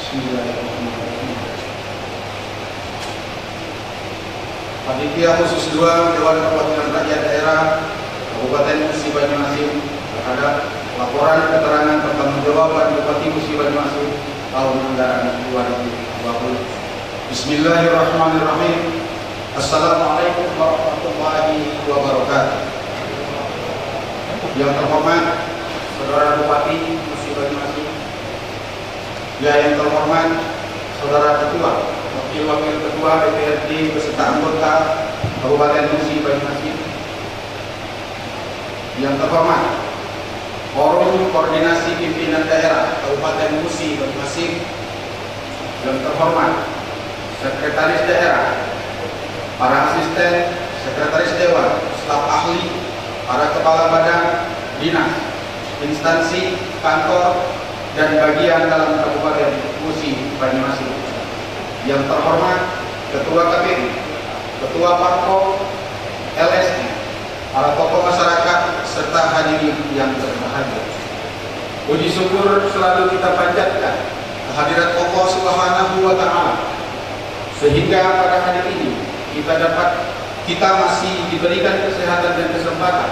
Bismillahirrahmanirrahim. Panitia khusus 2 Dewan Perwakilan Rakyat Daerah Kabupaten Musi Banyuasin terhadap laporan keterangan pertanggungjawaban Bupati Musi Banyuasin tahun anggaran 2020. Bismillahirrahmanirrahim. Assalamualaikum warahmatullahi wabarakatuh. Yang terhormat Saudara Bupati Musi Banyuasin, yang terhormat Saudara Ketua, Wakil Ketua DPRD beserta anggota Kabupaten Musi Banyuasin, yang terhormat Forum Koordinasi Pimpinan Daerah Kabupaten Musi Banyuasin, yang terhormat Sekretaris Daerah, para asisten Sekretaris Dewan, staf ahli, para kepala badan, dinas, instansi, kantor, dan bagian dalam Kabupaten Musi Banyuasin, yang terhormat Ketua KPU, Ketua Parpol, LSM, para tokoh masyarakat, serta hadirin yang berbahagia. Puji syukur selalu kita panjatkan kehadirat Allah Subhanahu wa Ta'ala, sehingga pada hari ini kita masih diberikan kesehatan dan kesempatan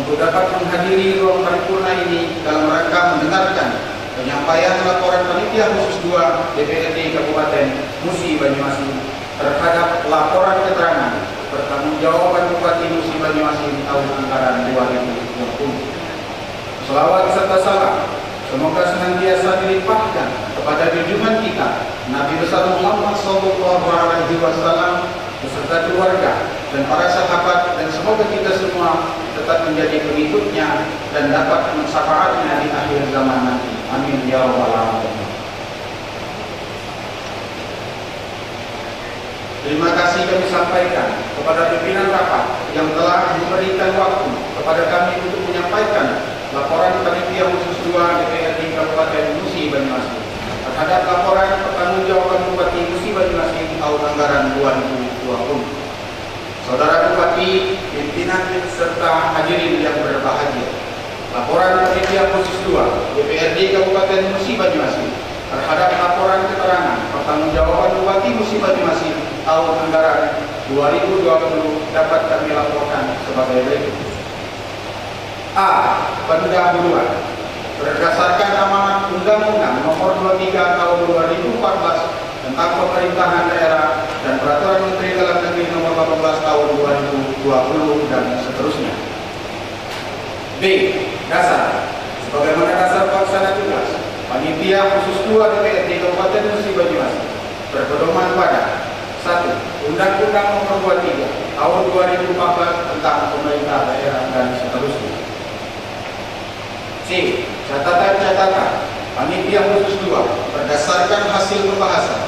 untuk dapat menghadiri ruang paripurna ini dalam rangka mendengarkan penyampaian laporan Panitia Khusus 2 DPRD Kabupaten Musi Banyuasin terhadap laporan keterangan pertanggungjawaban Bupati Musi Banyuasin tahun anggaran 2020. Selawat serta salam semoga senantiasa dilimpahkan kepada junjungan kita Nabi besar Muhammad SAW beserta keluarga dan para sahabat, dan semoga kita semua tetap menjadi pengikutnya dan dapat mensyafaatnya di akhir zaman nanti. Amin ya rabbal alamin. Terima kasih kami sampaikan kepada pimpinan rapat yang telah memberikan waktu kepada kami untuk menyampaikan laporan Panitia Khusus 2 DPRD Kabupaten Musi Banyuasin terhadap laporan pertanggungjawaban Bupati Musi Banyuasin tahun anggaran 2020. Saudara Bupati, pimpinan serta hadirin yang berbahagia, laporan Panitia Khusus 2 DPRD Kabupaten Musi Banyuasin terhadap laporan keterangan pertanggungjawaban Bupati Musi Banyuasin tahun anggaran 2020 dapat kami laporkan sebagai berikut. A. Pendahuluan. Berdasarkan amanat Undang-Undang Nomor 23 Tahun 2014 tentang Pemerintahan Daerah dan Peraturan Menteri Dalam Negeri Nomor 18 Tahun 2020 dan seterusnya. B. Dasar. Sebagaimana dasar pelaksana tugas Panitia Khusus 2 DPRD Kabupaten Musi Banyuasin berpedoman pada 1. Undang-Undang Nomor 23 Tahun 2014 tentang Pemerintah Daerah dan seterusnya. C. Catatan-catatan Panitia Khusus 2 berdasarkan hasil pembahasan,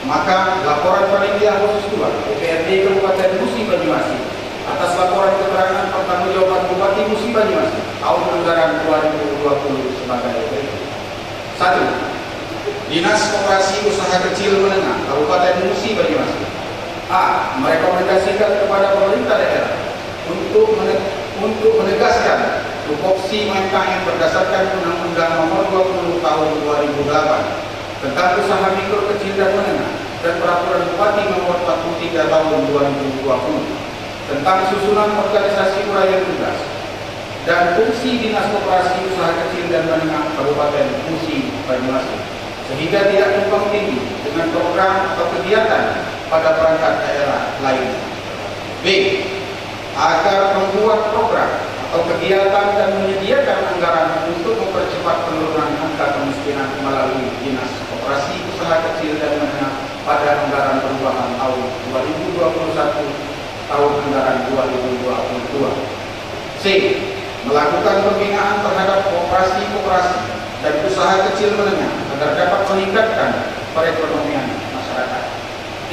maka laporan Panitia Khusus 2 DPRD Kabupaten Musi Banyuasin atas laporan keterangan pertanggungjawaban Bupati Musi Banyuasin tahun anggaran 2020 sebagai berikut. 1. Dinas Koperasi Usaha Kecil Menengah Kabupaten Musi Banyuasin A. Merekomendasikan kepada pemerintah daerah untuk menegaskan tupoksi UMKM berdasarkan Undang-Undang Nomor 20 Tahun 2008 tentang usaha mikro, kecil dan menengah dan Peraturan Bupati Nomor 43 Tahun 2020 tentang susunan organisasi uraian tugas dan fungsi Dinas Koperasi Usaha Kecil dan Menengah Kabupaten Musi Banyuasin, sehingga tidak tumpang tindih dengan program atau kegiatan pada perangkat daerah lain. B. Agar membuat program atau kegiatan dan menyediakan anggaran untuk mempercepat penurunan angka kemiskinan melalui Dinas Koperasi Usaha Kecil dan Menengah pada anggaran perubahan tahun 2021 tahun anggaran 2022. C. Melakukan pembinaan terhadap koperasi-koperasi dan usaha kecil menengah agar dapat meningkatkan perekonomian masyarakat. D.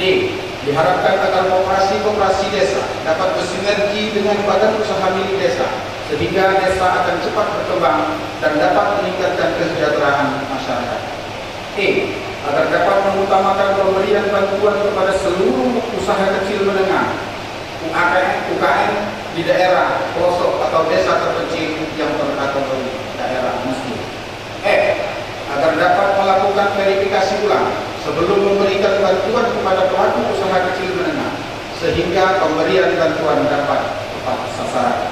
Diharapkan agar koperasi-koperasi desa dapat bersinergi dengan badan usaha milik desa, sehingga desa akan cepat berkembang dan dapat meningkatkan kesejahteraan masyarakat. E. Agar dapat mengutamakan pemberian bantuan kepada seluruh usaha kecil menengah UKM di daerah pelosok atau desa terpencil yang berkategori daerah miskin. F. Agar dapat melakukan verifikasi ulang sehingga pemberian bantuan dapat tepat sasaran.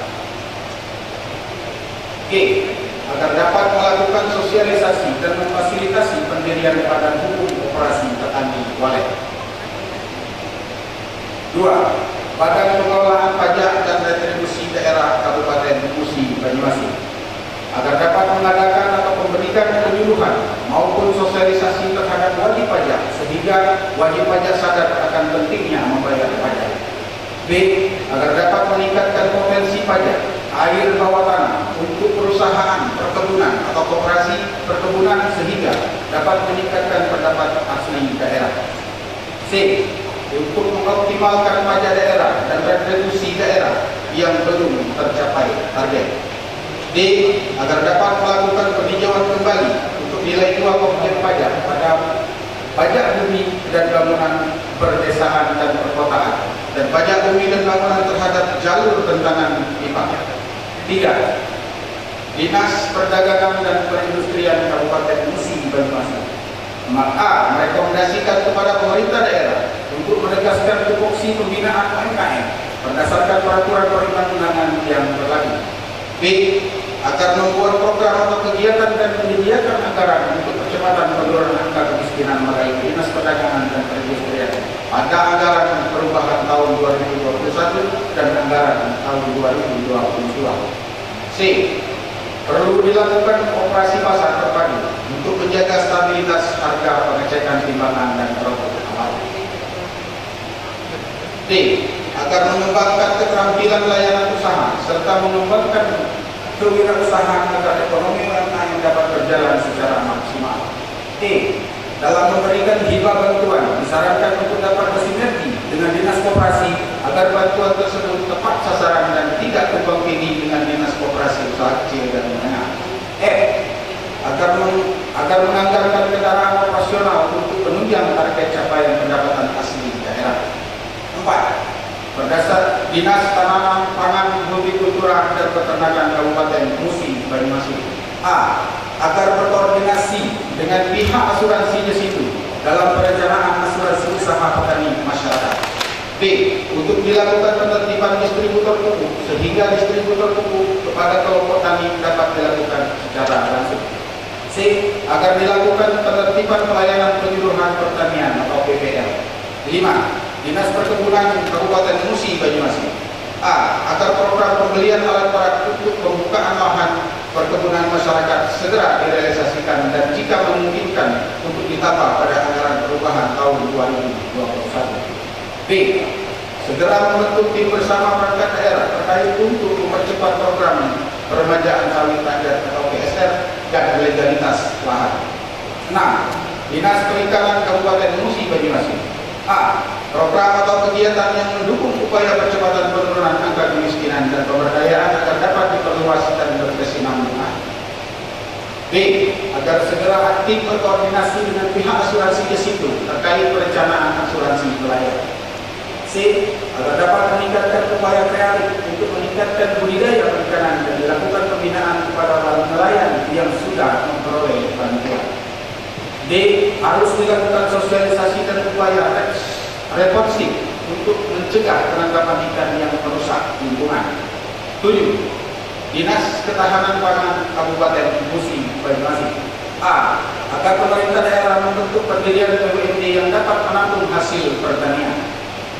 G. Agar dapat melakukan sosialisasi dan memfasilitasi pendirian badan hukum koperasi petani walet. 2. Badan Pengelolaan Pajak dan Retribusi Daerah Kabupaten Musi Banyuasin, agar dapat mengadakan atau memberikan penyuluhan maupun sosialisasi terhadap wajib pajak sehingga wajib pajak sadar akan pentingnya membayar pajak. B. Agar dapat meningkatkan potensi pajak air bawah tanah untuk perusahaan perkebunan atau koperasi perkebunan sehingga dapat meningkatkan pendapat asli daerah. C. Untuk mengoptimalkan pajak daerah dan retribusi daerah yang belum tercapai target. D. Agar dapat melakukan peninjauan kembali untuk nilai jual objek pajak pada pajak bumi dan bangunan perdesaan dan perkotaan dan pajak bumi dan bangunan terhadap jalur tentangan pipa. 3. Dinas Perdagangan dan Perindustrian Kabupaten Musi Banyuasin A. Merekomendasikan kepada pemerintah daerah untuk menegaskan tupoksi pembinaan UMKM berdasarkan peraturan perundang-undangan yang berlaku. B. Agar membuat program atau kegiatan dan menyediakan anggaran untuk percepatan penurunan angka kemiskinan melalui Dinas Perdagangan dan Perindustrian pada anggaran perubahan tahun 2021 dan anggaran tahun 2022. C. Perlu dilakukan operasi pasar terpadu untuk menjaga stabilitas harga pengecekan timbangan dan produk awal. D. Agar mengembangkan keterampilan layanan usaha serta mengembangkan kewirausahaan agar ekonomi UMKM dapat berjalan secara maksimal. E. Dalam memberikan hibah bantuan disarankan untuk dapat bersinergi dengan dinas koperasi agar bantuan tersebut tepat sasaran dan tidak tumpang tindih dengan dinas koperasi usaha kecil dan menengah. F. Agar menganggarkan kendaraan operasional untuk penunjang target capaian pendapatan asli daerah. 4. Berdasar Dinas Tanaman Pangan, Hortikultura dan Peternakan Kabupaten Musi Banyuasin A. Agar berkoordinasi dengan pihak asuransi di situ dalam perencanaan asuransi usaha petani masyarakat. B. Untuk dilakukan penertiban distributor pupuk sehingga distributor pupuk kepada kelompok tani dapat dilakukan secara langsung. C. Agar dilakukan penertiban pelayanan penyuluhan pertanian atau PPL. 5. Dinas Perkebunan Kabupaten Musi Banyuasin A. Agar program pembelian alat berat untuk pembukaan lahan perkebunan masyarakat segera direalisasikan dan jika memungkinkan untuk ditambah pada anggaran perubahan tahun 2021. B. Segera membentuk tim bersama perangkat daerah terkait untuk mempercepat program peremajaan sawit rakyat atau PSR dan legalitas lahan. 6. Dinas Perikanan Kabupaten Musi Banyuasin A. Program atau kegiatan yang mendukung upaya percepatan penurunan angka kemiskinan dan pemberdayaan agar dapat diperluas dan berkesinambungan. B. Agar segera aktif berkoordinasi dengan pihak asuransi di situ terkait perencanaan asuransi nelayan. C. Agar dapat meningkatkan upaya kreatif untuk meningkatkan budidaya perikanan dan dilakukan pembinaan kepada nelayan yang sudah memperoleh bantuan. D. Harus dilakukan sosialisasi dan upaya responsif untuk mencegah penangkapan ikan yang merusak lingkungan. 7. Dinas Ketahanan Pangan Kabupaten Musi Banyuasin A. Agar pemerintah daerah membentuk pendirian BUMD yang dapat menampung hasil pertanian.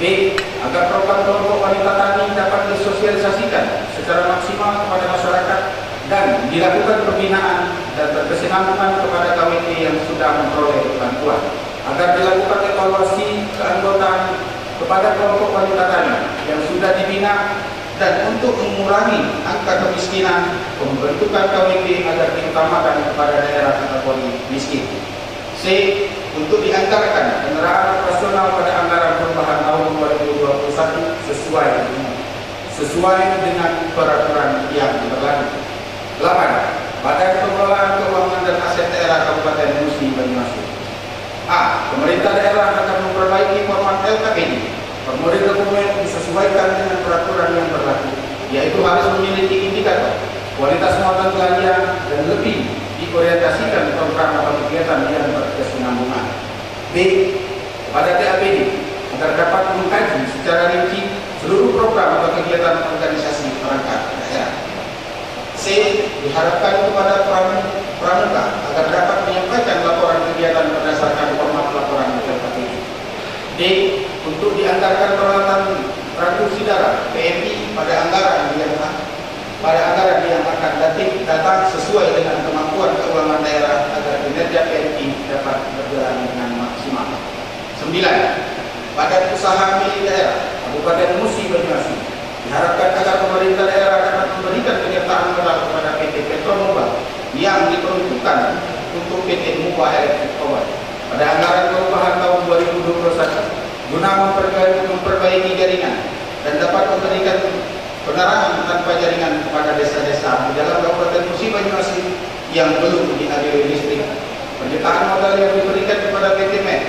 B. Agar program kelompok wanita tani dapat disosialisasikan secara maksimal kepada masyarakat dan dilakukan pembinaan dan berkesinambungan kepada KWT yang sudah memperoleh bantuan. Agar dilakukan evaluasi keanggotaan kepada kelompok wanita tani yang sudah dibina dan untuk mengurangi angka kemiskinan, pembentukan KWT agar diutamakan kepada daerah kategori miskin. C. Untuk dianggarkan kendaraan operasional pada anggaran perubahan tahun 2021 sesuai dengan peraturan yang berlaku. 8. Badan Pengelolaan Keuangan dan Aset Daerah Kabupaten Musi Banyuasin A. Pemerintah daerah akan memperbaiki format LKPD. Formulir dokumen disesuaikan dengan peraturan yang berlaku, yaitu harus memiliki indikator kualitas muatan belanja dan lebih diorientasikan program atau kegiatan yang berkesinambungan. B. Pada TAPD agar dapat mengkaji secara rinci program atau kegiatan organisasi perangkat daerah. C. Diharapkan kepada pramuka agar dapat menyampaikan laporan kegiatan berdasarkan format laporan LKPD. D. Untuk dianggarkan peralatan transfusi darah PMI pada anggaran yang akan datang sesuai dengan kemampuan keuangan daerah agar kinerja PMI dapat berjalan dengan maksimal. 9. Badan usaha milik daerah Kabupaten Musi Banyuasin diharapkan agar pemerintah daerah dapat memberikan penyertaan modal kepada PT Petromoba yang diperuntukkan untuk PT Muba Electric Power pada anggaran perubahan tahun 2021 guna memperbaiki jaringan dan dapat memberikan penerangan tanpa jaringan kepada desa-desa di dalam Kabupaten Musi Banyuasin yang belum dialiri listrik. Penyertaan modal yang diberikan kepada PT MED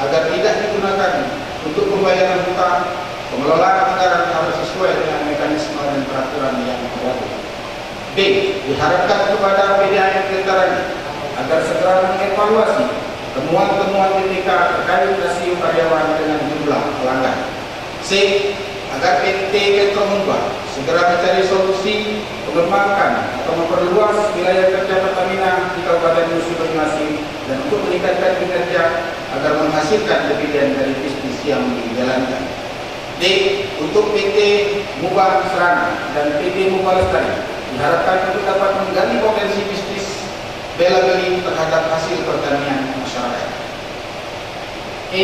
agar tidak digunakan untuk pembayaran hutang, pengelolaan anggaran harus sesuai dengan mekanisme dan peraturan yang berlaku. B. Diharapkan kepada PDAM Tirtarani agar segera mengevaluasi temuan-temuan BPK terkait rasio karyawan dengan jumlah pelanggan. C. Agar PT Petromoba segera mencari solusi mengembangkan atau memperluas wilayah kerja Pertamina di Kabupaten Musi Banyuasin dan untuk meningkatkan kinerja agar menghasilkan dividen dari bisnis yang dijalankan. D. Untuk PT Muba Serana dan PT Muba Lestari diharapkan untuk dapat menggali potensi bisnis bela beli terhadap hasil pertanian masyarakat. E.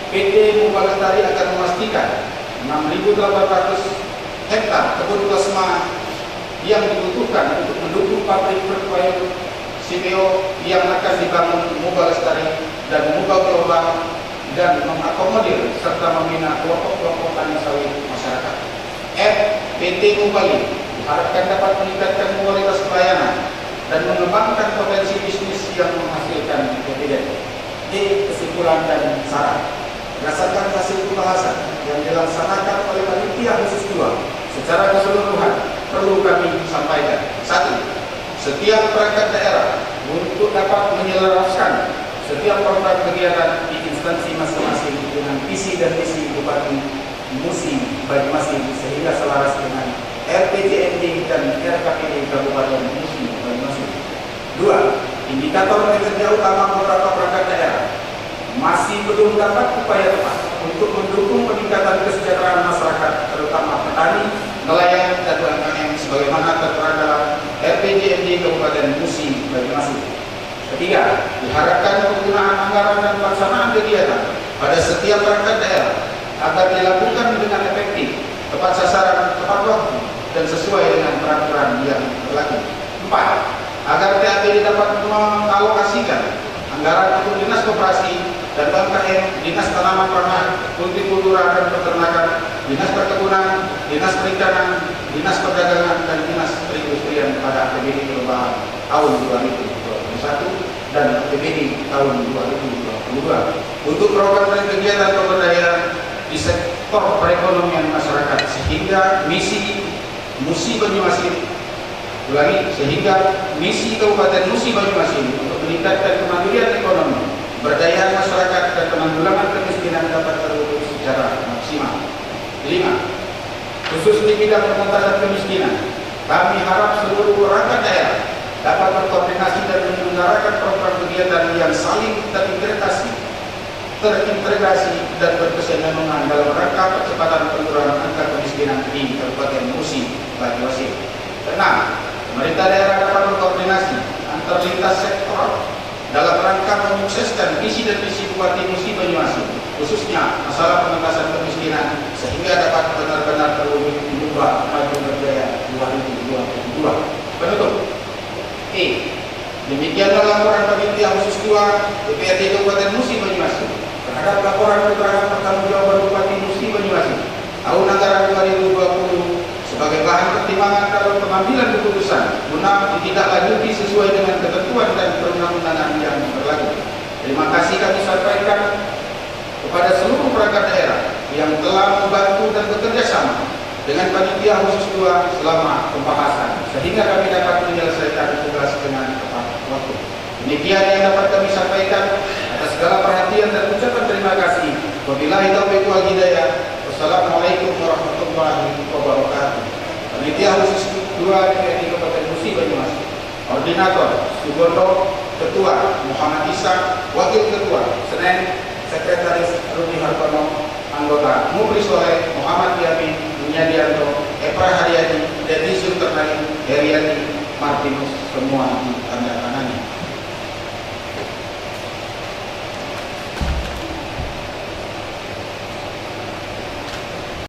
PT Muba Lestari akan memastikan 6.800 hektar kebun plasma yang dibutuhkan untuk mendukung pabrik perkuayan CPO yang akan dibangun Muba Lestari dan Muba Global dan mengakomodir serta membina kelompok-kelompok tani sawit masyarakat. F. PT Mubali diharapkan dapat meningkatkan kualitas pelayanan dan mengembangkan potensi bisnis yang menghasilkan dividen. D. Kesimpulan dan saran. Berdasarkan hasil pembahasan yang dilaksanakan oleh Panitia Khusus 2 secara keseluruhan perlu kami sampaikan. 1. Setiap perangkat daerah untuk dapat menyelaraskan setiap program kegiatan di instansi masing-masing dengan visi dan misi Bupati Musi Banyuasin sehingga selaras dengan RPJMD dan RKPD Kabupaten Musi Banyuasin. 2. Indikator kinerja utama beberapa perangkat daerah masih belum dapat upaya tepat untuk mendukung peningkatan kesejahteraan masyarakat, terutama petani, nelayan, dan UMKM sebagaimana tertera dalam RPJMD Kabupaten Musi Banyuasin. 3. Diharapkan penggunaan anggaran dan pelaksanaan kegiatan pada setiap perangkat daerah agar dilakukan dengan efektif, tepat sasaran, tepat waktu, dan sesuai dengan peraturan yang berlaku. 4. Agar TAPD dapat mengalokasikan anggaran untuk Dinas Koperasi dan UMKM, Dinas Tanaman Pangan, Hortikultura dan Peternakan, Dinas Perkebunan, Dinas Perikanan, Dinas Perdagangan, dan Dinas Perindustrian pada APBD perubahan tahun 2021 dan APBD tahun 2022 untuk program dan kegiatan pemberdayaan di sektor perekonomian masyarakat sehingga misi Musi Banyuasin Kabupaten Musi Banyuasin untuk meningkatkan kemandirian ekonomi, berdaya masyarakat dan penanggulangan kemiskinan dapat terwujud secara maksimal. 5. Khusus di bidang pengentasan kemiskinan, kami harap seluruh perangkat daerah dapat berkoordinasi dan menyelenggarakan program kegiatan yang saling terintegrasi dan berkesinambungan dalam rangka percepatan penurunan angka kemiskinan di Kabupaten Musi Banyuasin. 6. Pemerintah daerah dapat berkoordinasi antar lintas sektor dalam rangka menyukseskan visi dan misi Bupati Musi Banyuasin, khususnya masalah pengentasan kemiskinan sehingga dapat benar-benar terwujud di Muba Maju Berjaya 2022. Penutup. Demikianlah laporan Panitia Khusus 2 DPRD Kabupaten Musi Banyuasin terhadap laporan keterangan pertanggungjawaban Bupati Musi Banyuasin tahun anggaran 2020 sebagai bahan pertimbangan dalam pengambilan keputusan guna ditindaklanjuti sesuai dengan ketentuan dan perundang-undangan yang berlaku. Terima kasih kami sampaikan kepada seluruh perangkat daerah yang telah membantu dan bekerja sama dengan Panitia Khusus 2 selama pembahasan sehingga kami dapat menyelesaikan tugas dengan tepat waktu. Demikian yang dapat kami sampaikan. Atas segala perhatian dan ucapan terima kasih. Wabillahi taufiq wal hidayah. Wassalamualaikum warahmatullahi wabarakatuh. warahmatullahi wabarakatuh. Panitia khusus 2 DPRD Kabupaten Musi Banyumas. Koordinator Sugondo, Ketua Muhammad Isa, Wakil Ketua Senen, Sekretaris Rudi Hartono, Anggota Mukri Soleh, Muhammad Yamin,